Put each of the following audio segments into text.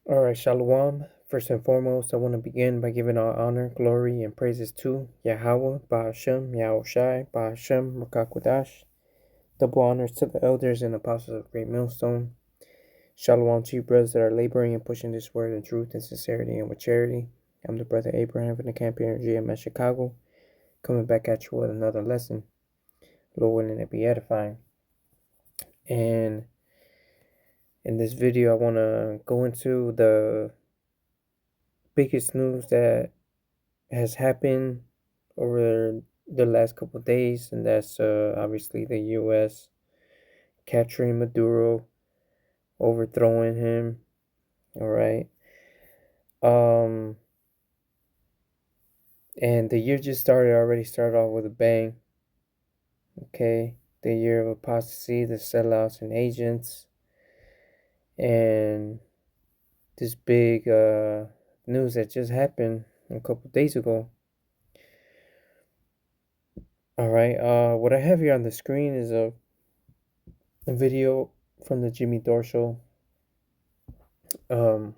All right, Shalom. First and foremost, I want to begin by giving all honor, glory, and praises to Yahweh, Ba'ashem, Yahushai, Ba'ashem, Rakakwadash. Double honors to the elders and apostles of Great Millstone. Shalom to you, brothers that are laboring and pushing this word in truth and sincerity and with charity. I'm the brother Abraham from the Camp here in GMS Chicago, coming back at you with another lesson. Lord willing, it be edifying. And in this video, I want to go into the biggest news that has happened over the last couple of days, and that's obviously the U.S. capturing Maduro, overthrowing him. All right. And the year just already started off with a bang. Okay, the year of apostasy, the sellouts and agents, and this big news that just happened a couple of days ago. All right. What I have here on the screen is a video from the Jimmy Dore show. Let's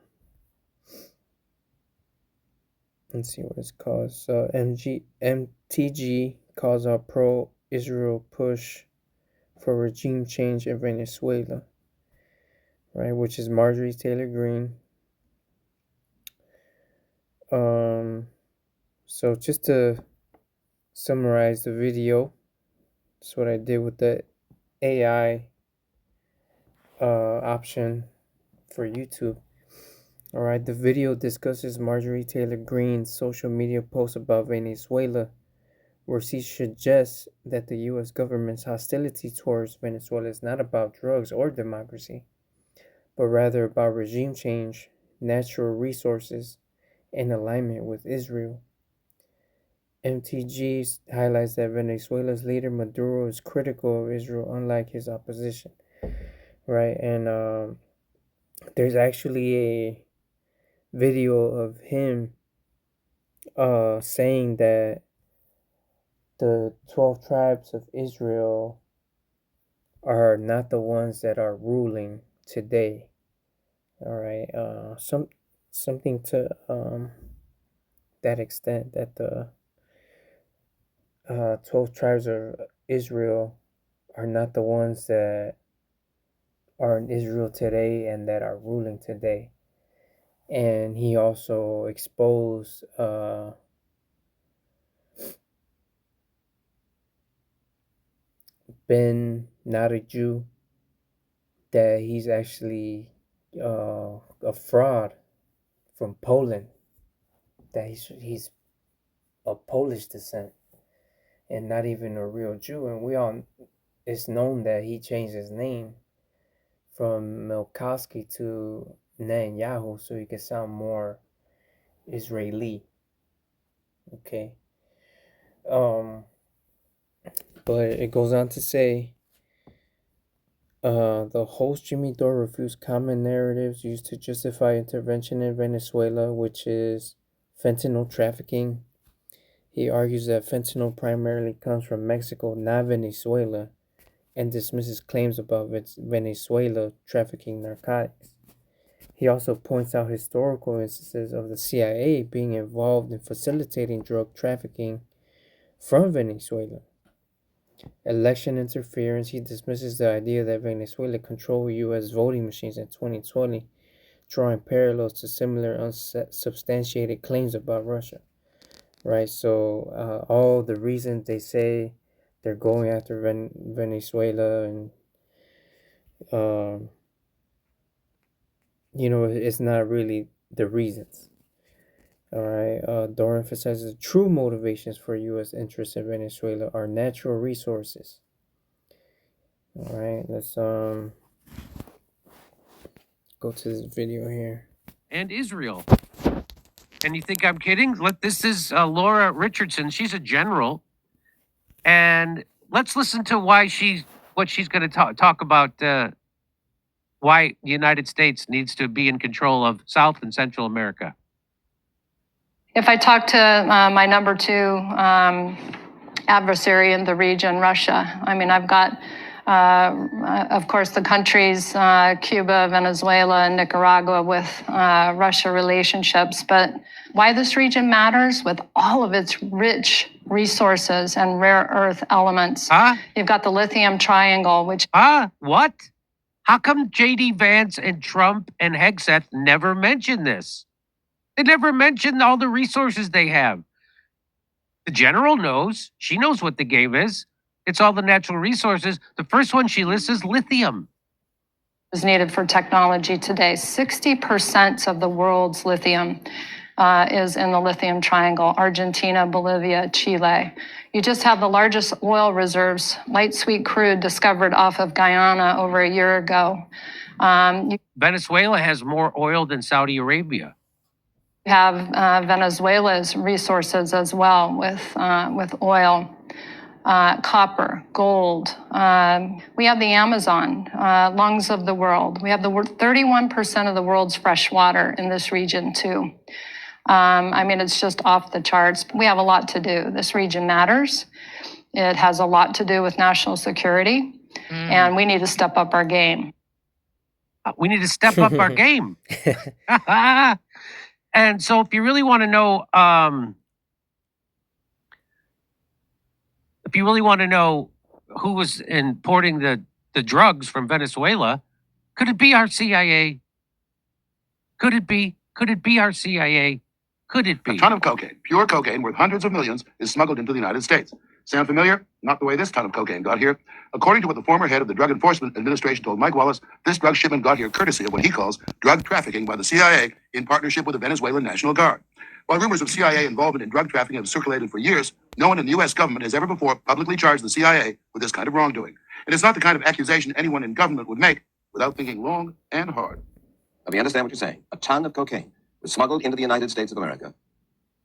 see what it's called. So MTG calls out pro-Israel push for regime change in Venezuela, right? Which is Marjorie Taylor Greene. So just to summarize the video, that's what I did with the AI option for YouTube. All right, the video discusses Marjorie Taylor Greene's social media post about Venezuela, where she suggests that the U.S. government's hostility towards Venezuela is not about drugs or democracy, but rather about regime change, natural resources, and alignment with Israel. MTG highlights that Venezuela's leader Maduro is critical of Israel, unlike his opposition, right? And there's actually a video of him saying that the 12 tribes of Israel are not the ones that are ruling today. All right. Something to that extent, that the 12 tribes of Israel are not the ones that are in Israel today and that are ruling today. And he also exposed Ben, not a Jew, that he's actually a fraud from Poland, that he's of Polish descent and not even a real Jew. And it's known that he changed his name from Milkowski to Netanyahu so he could sound more Israeli. Okay. But it goes on to say, the host Jimmy Dore refused common narratives used to justify intervention in Venezuela, which is fentanyl trafficking. He argues that fentanyl primarily comes from Mexico, not Venezuela, and dismisses claims about Venezuela trafficking narcotics. He also points out historical instances of the CIA being involved in facilitating drug trafficking from Venezuela. Election interference. He dismisses the idea that Venezuela controlled U.S. voting machines in 2020, drawing parallels to similar unsubstantiated claims about Russia. Right, so all the reasons they say they're going after Venezuela, and it's not really the reasons. All right, Dore emphasizes true motivations for U.S. interests in Venezuela are natural resources. All right, let's go to this video here. And Israel. And you think I'm kidding? This is Laura Richardson. She's a general. And let's listen to what she's going to talk about why the United States needs to be in control of South and Central America. If I talk to my number two adversary in the region, Russia, I mean, I've got Of course, the countries, Cuba, Venezuela, and Nicaragua with Russia relationships. But why this region matters with all of its rich resources and rare earth elements. You've got the lithium triangle, which... What? How come J.D. Vance and Trump and Hegseth never mention this? They never mentioned all the resources they have. The general knows. She knows what the game is. It's all the natural resources. The first one she lists is lithium. Is needed for technology today. 60% of the world's lithium is in the lithium triangle: Argentina, Bolivia, Chile. You just have the largest oil reserves, light sweet crude, discovered off of Guyana over a year ago. Venezuela has more oil than Saudi Arabia. You have Venezuela's resources as well, with oil, copper, gold. We have the Amazon, lungs of the world. We have the 31% of the world's fresh water in this region too. I mean, it's just off the charts. We have a lot to do. This region matters. It has a lot to do with national security, and we need to step up our game. We need to step up our game. And so if you really want to know, who was importing the drugs from Venezuela, could it be our CIA? Could it be? Could it be our CIA? Could it be? A ton of cocaine, pure cocaine worth hundreds of millions, is smuggled into the United States. Sound familiar? Not the way this ton of cocaine got here. According to what the former head of the Drug Enforcement Administration told Mike Wallace, this drug shipment got here courtesy of what he calls drug trafficking by the CIA in partnership with the Venezuelan National Guard. While rumors of CIA involvement in drug trafficking have circulated for years, no one in the U.S. government has ever before publicly charged the CIA with this kind of wrongdoing. And it's not the kind of accusation anyone in government would make without thinking long and hard. Let me understand what you're saying. A ton of cocaine was smuggled into the United States of America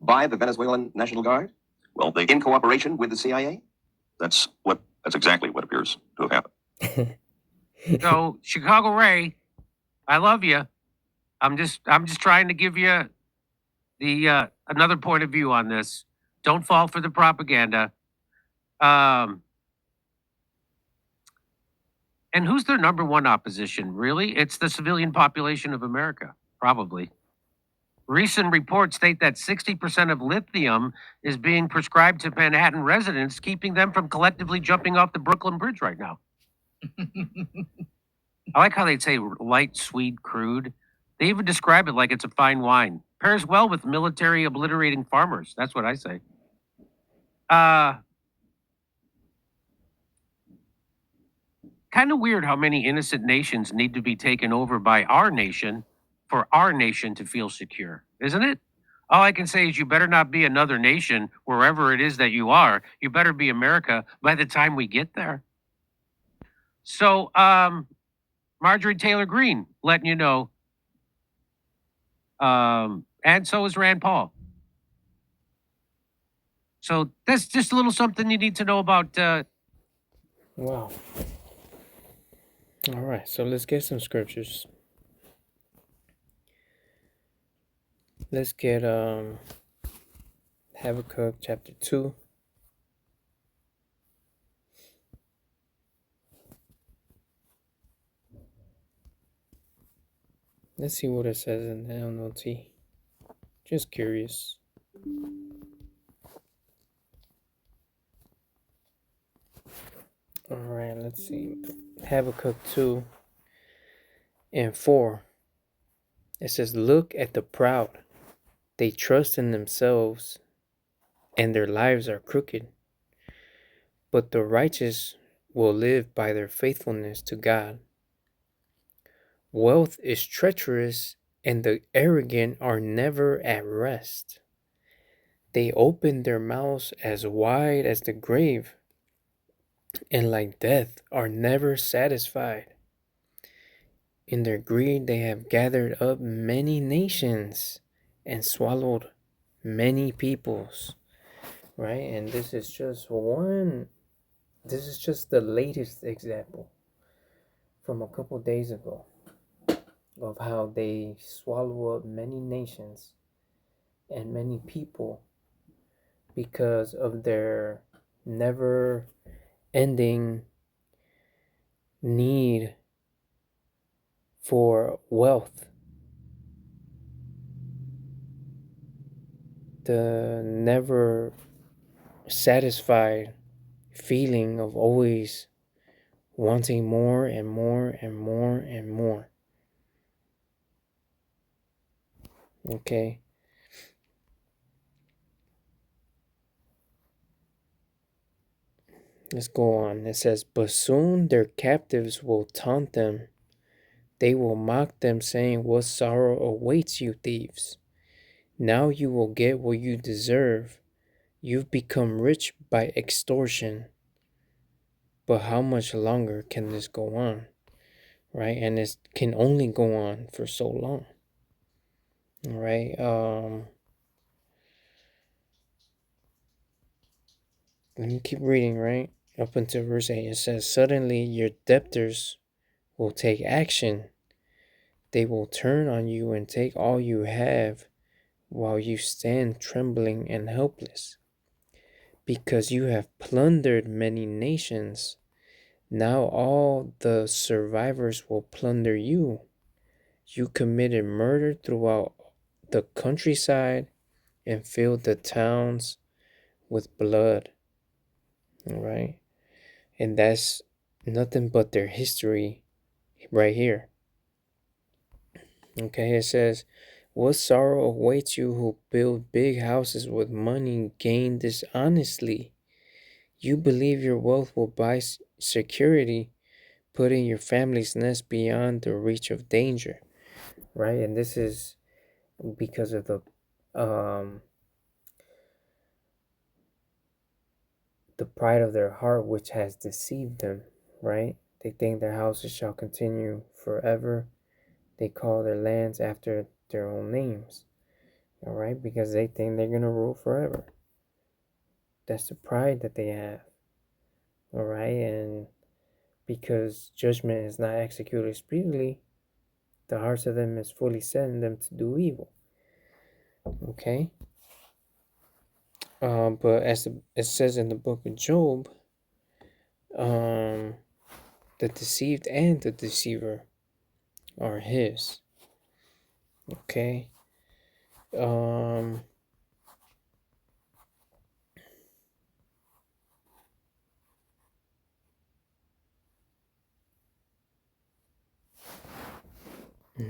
by the Venezuelan National Guard? Well, In cooperation with the CIA? that's exactly what appears to have happened. So, Chicago Ray, I love you. I'm just trying to give you the another point of view on this. Don't fall for the propaganda. And who's their number one opposition? Really? It's the civilian population of America, probably. Recent reports state that 60% of lithium is being prescribed to Manhattan residents, keeping them from collectively jumping off the Brooklyn Bridge right now. I like how they say light, sweet, crude. They even describe it like it's a fine wine. Pairs well with military obliterating farmers. That's what I say. Kind of weird how many innocent nations need to be taken over by our nation for our nation to feel secure, isn't it? All I can say is you better not be another nation wherever it is that you are. You better be America by the time we get there. So, Marjorie Taylor Greene letting you know, and so is Rand Paul. So that's just a little something you need to know about. Wow. All right, so let's get some scriptures. Let's get Habakkuk chapter 2. Let's see what it says in the NLT. Just curious. All right, let's see. Habakkuk 2 and 4. It says, "Look at the proud. They trust in themselves, and their lives are crooked. But the righteous will live by their faithfulness to God. Wealth is treacherous, and the arrogant are never at rest. They open their mouths as wide as the grave, and like death are never satisfied. In their greed they have gathered up many nations and swallowed many peoples." Right? And this is just the latest example from a couple days ago of how they swallow up many nations and many people because of their never ending need for wealth, the never satisfied feeling of always wanting more and more and more and more. Okay. Let's go on. It says, but soon their captives will taunt them. They will mock them, saying, what sorrow awaits you, thieves? Now you will get what you deserve. You've become rich by extortion. But how much longer can this go on? Right? And it can only go on for so long. All right. Let me keep reading, right? Up until verse 8, it says, suddenly your debtors will take action. They will turn on you and take all you have while you stand trembling and helpless. Because you have plundered many nations, now all the survivors will plunder you. You committed murder throughout the countryside and filled the towns with blood. All right. And that's nothing but their history right here. Okay, it says, what sorrow awaits you who build big houses with money gained dishonestly? You believe your wealth will buy security, putting your family's nest beyond the reach of danger, right? And this is because of the pride of their heart, which has deceived them, right? They think their houses shall continue forever. They call their lands after their own names, all right? Because they think they're going to rule forever. That's the pride that they have, all right? And because judgment is not executed speedily, the hearts of them is fully set in them to do evil, okay? But as it says in the book of Job, the deceived and the deceiver are his. Okay. Let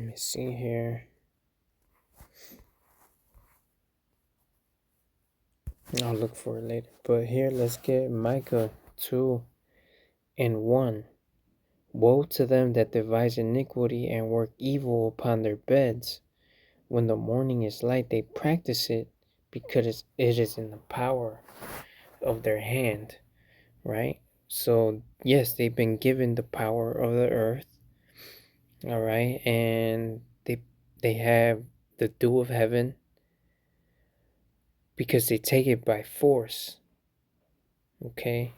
me see here. I'll look for it later. But here, let's get Micah 2:1. Woe to them that devise iniquity and work evil upon their beds. When the morning is light, they practice it because it is in the power of their hand, right? So, yes, they've been given the power of the earth, all right? And they have the dew of heaven because they take it by force, okay?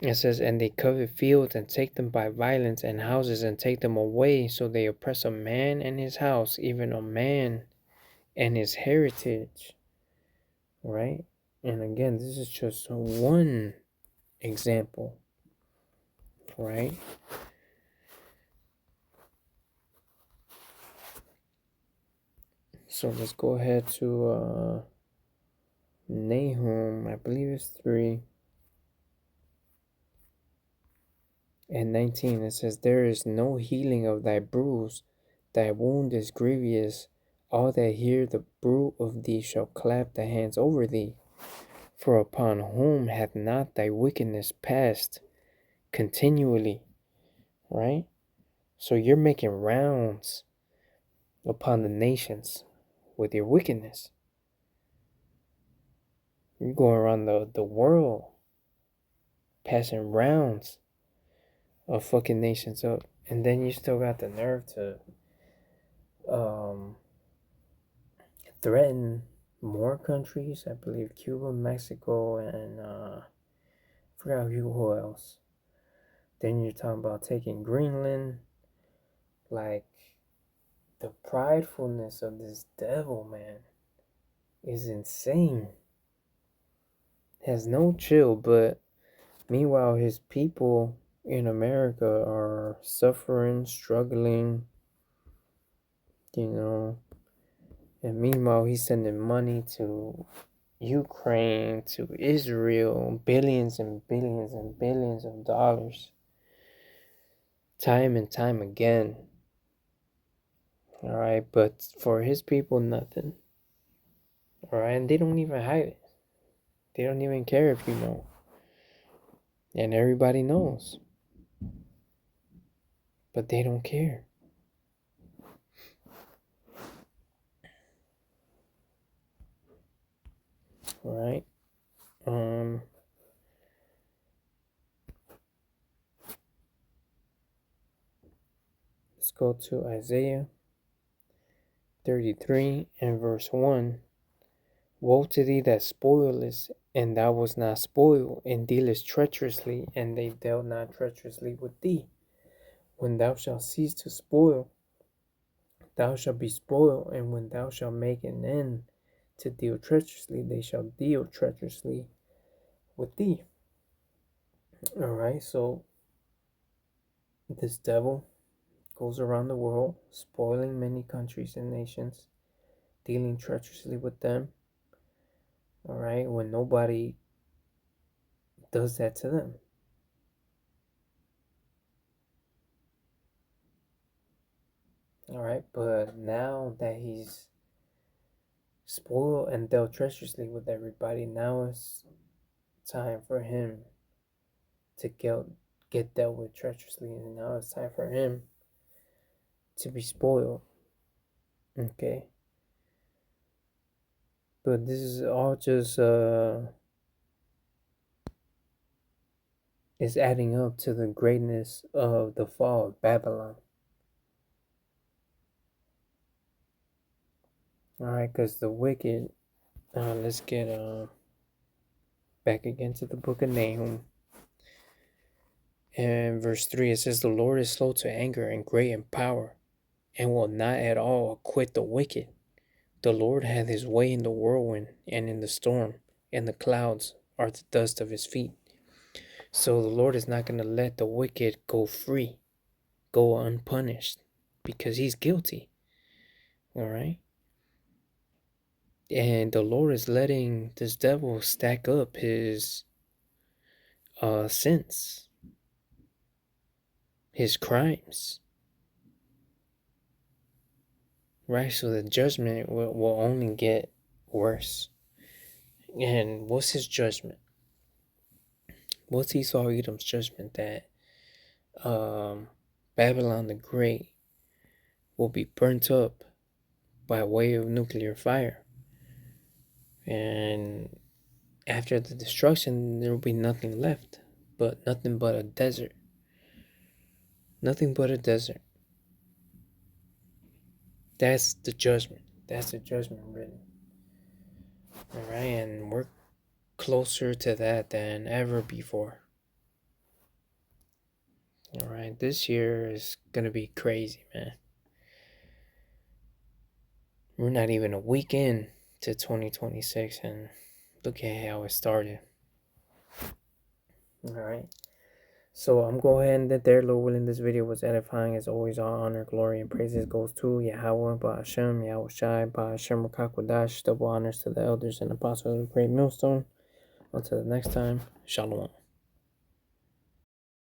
It says, and they covet fields and take them by violence, and houses and take them away. So they oppress a man and his house, even a man and his heritage, right? And again, this is just one example, right? So let's go ahead to Nahum, I believe it's 3:19. It says, there is no healing of thy bruise, thy wound is grievous. All that hear the bruit of thee shall clap the hands over thee. For upon whom hath not thy wickedness passed continually? Right? So you're making rounds upon the nations with your wickedness. You're going around the world passing rounds of fucking nations up. And then you still got the nerve to threaten more countries. I believe Cuba, Mexico, and I forgot who else. Then you're talking about taking Greenland. Like, the pridefulness of this devil, man, is insane. Has no chill, but Meanwhile, his people in America are suffering, struggling, and meanwhile, he's sending money to Ukraine, to Israel, billions and billions and billions of dollars, time and time again. All right, but for his people, nothing. All right, and they don't even hide it. They don't even care if you know. And everybody knows. But they don't care. All right. Let's go to Isaiah 33 and verse 1. Woe to thee that spoilest, and thou wast not spoiled, and dealest treacherously, and they dealt not treacherously with thee. When thou shalt cease to spoil, thou shalt be spoiled, and when thou shalt make an end to deal treacherously, they shall deal treacherously with thee. All right, so this devil goes around the world, spoiling many countries and nations, dealing treacherously with them. All right, when nobody does that to them. All right, but now that he's spoiled and dealt treacherously with everybody, now it's time for him to get dealt with treacherously, and now it's time for him to be spoiled. Okay, but this is all just is adding up to the greatness of the fall of Babylon. All right, because the wicked. Let's get back again to the book of Nahum. And verse 3, it says, the Lord is slow to anger and great in power, and will not at all acquit the wicked. The Lord hath his way in the whirlwind and in the storm, and the clouds are the dust of his feet. So the Lord is not going to let the wicked go free, go unpunished, because he's guilty. All right? And the Lord is letting this devil stack up his sins, his crimes. Right? So the judgment will only get worse. And what's his judgment? What's Esau Edom's judgment? That Babylon the Great will be burnt up by way of nuclear fire. And after the destruction, there will be nothing left, but nothing but a desert. Nothing but a desert. That's the judgment. That's the judgment written. All right, and we're closer to that than ever before. All right, this year is gonna be crazy, man. We're not even a week in to 2026, and look at how it started. All right. So I'm going to end it there. Lord willing, this video was edifying. As always, all honor, glory, and praises goes to Yahweh, Ba'ashem, Yahweh Shai, Ba'ashem, Rakakwadash. Double honors to the elders and apostles of the Great Millstone. Until the next time, Shalom.